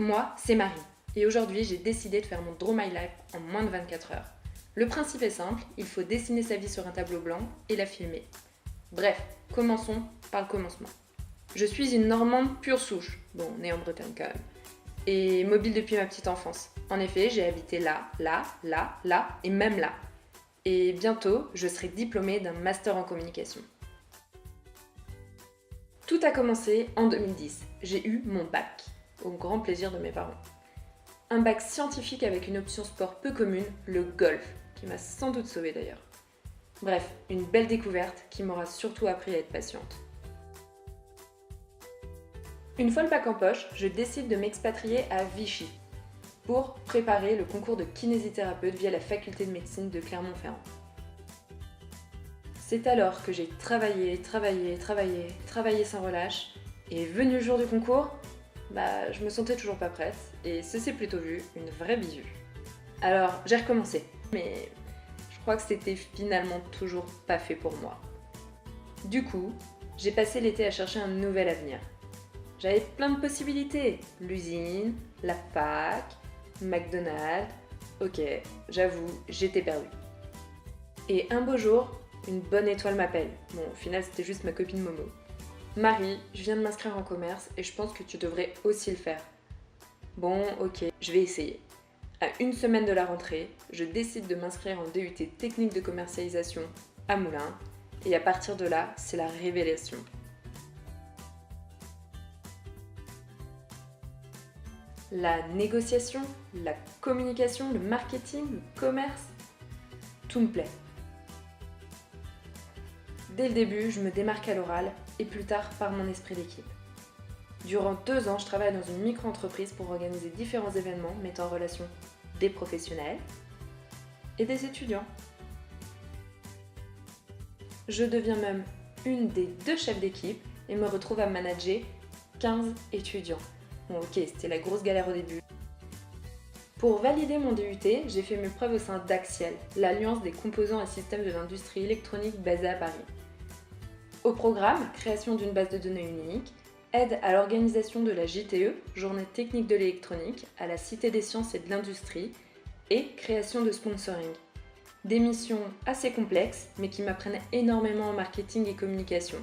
Moi, c'est Marie, et aujourd'hui j'ai décidé de faire mon Draw My Life en moins de 24 heures. Le principe est simple, il faut dessiner sa vie sur un tableau blanc et la filmer. Bref, commençons par le commencement. Je suis une Normande pure souche, bon, née en Bretagne quand même, et mobile depuis ma petite enfance. En effet, j'ai habité là, et même là. Et bientôt, je serai diplômée d'un master en communication. Tout a commencé en 2010. J'ai eu mon bac, au grand plaisir de mes parents. Un bac scientifique avec une option sport peu commune, le golf, qui m'a sans doute sauvée d'ailleurs. Bref, une belle découverte qui m'aura surtout appris à être patiente. Une fois le bac en poche, je décide de m'expatrier à Vichy pour préparer le concours de kinésithérapeute via la faculté de médecine de Clermont-Ferrand. C'est alors que j'ai travaillé sans relâche, et venu le jour du concours, je me sentais toujours pas prête, et ce s'est plutôt vu, une vraie bisu. Alors j'ai recommencé, mais je crois que c'était finalement toujours pas fait pour moi. Du coup, j'ai passé l'été à chercher un nouvel avenir. J'avais plein de possibilités, l'usine, la fac, McDonald's, ok, j'avoue, j'étais perdue. Et un beau jour, une bonne étoile m'appelle. Bon, au final, c'était juste ma copine Momo. Marie, je viens de m'inscrire en commerce et je pense que tu devrais aussi le faire. Bon, ok, je vais essayer. À une semaine de la rentrée, je décide de m'inscrire en DUT technique de commercialisation à Moulins et à partir de là, c'est la révélation. La négociation, la communication, le marketing, le commerce, tout me plaît. Dès le début, je me démarque à l'oral et plus tard par mon esprit d'équipe. Durant 2 ans, je travaille dans une micro-entreprise pour organiser différents événements mettant en relation des professionnels et des étudiants. Je deviens même une des 2 chefs d'équipe et me retrouve à manager 15 étudiants. Bon, ok, c'était la grosse galère au début. Pour valider mon DUT, j'ai fait mes preuves au sein d'Axial, l'alliance des composants et systèmes de l'industrie électronique basée à Paris. Au programme, création d'une base de données unique, aide à l'organisation de la JTE, Journée technique de l'électronique, à la Cité des sciences et de l'industrie, et création de sponsoring. Des missions assez complexes, mais qui m'apprennent énormément en marketing et communication.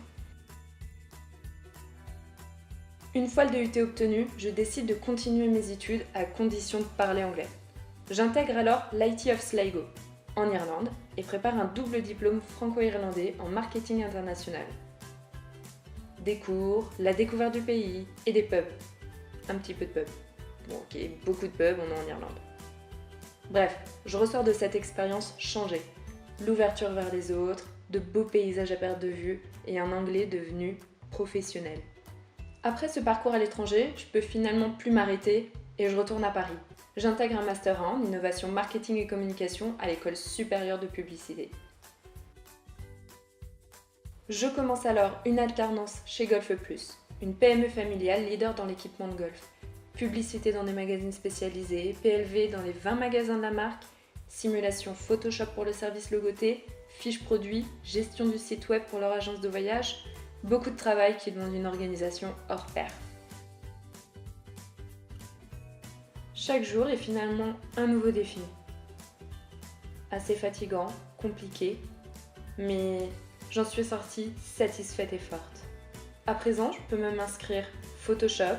Une fois le DUT obtenu, je décide de continuer mes études à condition de parler anglais. J'intègre alors l'IT of Sligo, en Irlande, et prépare un double diplôme franco-irlandais en marketing international. Des cours, la découverte du pays et des pubs. Un petit peu de pubs. Bon ok, beaucoup de pubs, on est en Irlande. Bref, je ressors de cette expérience changée. L'ouverture vers les autres, de beaux paysages à perte de vue et un anglais devenu professionnel. Après ce parcours à l'étranger, je peux finalement plus m'arrêter et je retourne à Paris. J'intègre un Master 1 en innovation marketing et communication à l'École supérieure de publicité. Je commence alors une alternance chez Golf Plus, une PME familiale leader dans l'équipement de golf. Publicité dans des magazines spécialisés, PLV dans les 20 magasins de la marque, simulation Photoshop pour le service logoté, fiches produits, gestion du site web pour leur agence de voyage. Beaucoup de travail qui demande une organisation hors pair. Chaque jour est finalement un nouveau défi. Assez fatigant, compliqué, mais j'en suis sortie satisfaite et forte. À présent, je peux même inscrire Photoshop,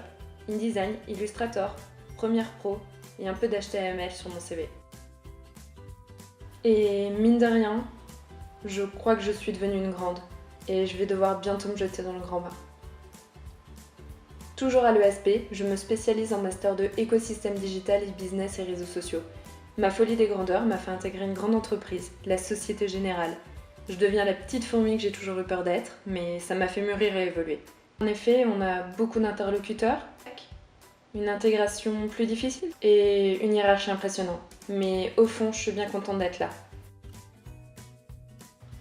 InDesign, Illustrator, Premiere Pro et un peu d'HTML sur mon CV. Et mine de rien, je crois que je suis devenue une grande. Et je vais devoir bientôt me jeter dans le grand bain. Toujours à l'ESP, je me spécialise en master de écosystème digital et business et réseaux sociaux. Ma folie des grandeurs m'a fait intégrer une grande entreprise, la Société Générale. Je deviens la petite fourmi que j'ai toujours eu peur d'être, mais ça m'a fait mûrir et évoluer. En effet, on a beaucoup d'interlocuteurs, une intégration plus difficile et une hiérarchie impressionnante. Mais au fond, je suis bien contente d'être là.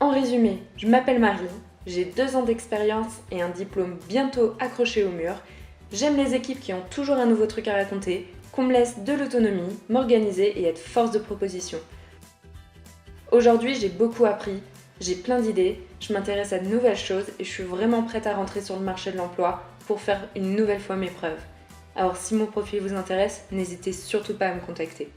En résumé, je m'appelle Marie. J'ai 2 ans d'expérience et un diplôme bientôt accroché au mur. J'aime les équipes qui ont toujours un nouveau truc à raconter, qu'on me laisse de l'autonomie, m'organiser et être force de proposition. Aujourd'hui, j'ai beaucoup appris, j'ai plein d'idées, je m'intéresse à de nouvelles choses et je suis vraiment prête à rentrer sur le marché de l'emploi pour faire une nouvelle fois mes preuves. Alors si mon profil vous intéresse, n'hésitez surtout pas à me contacter.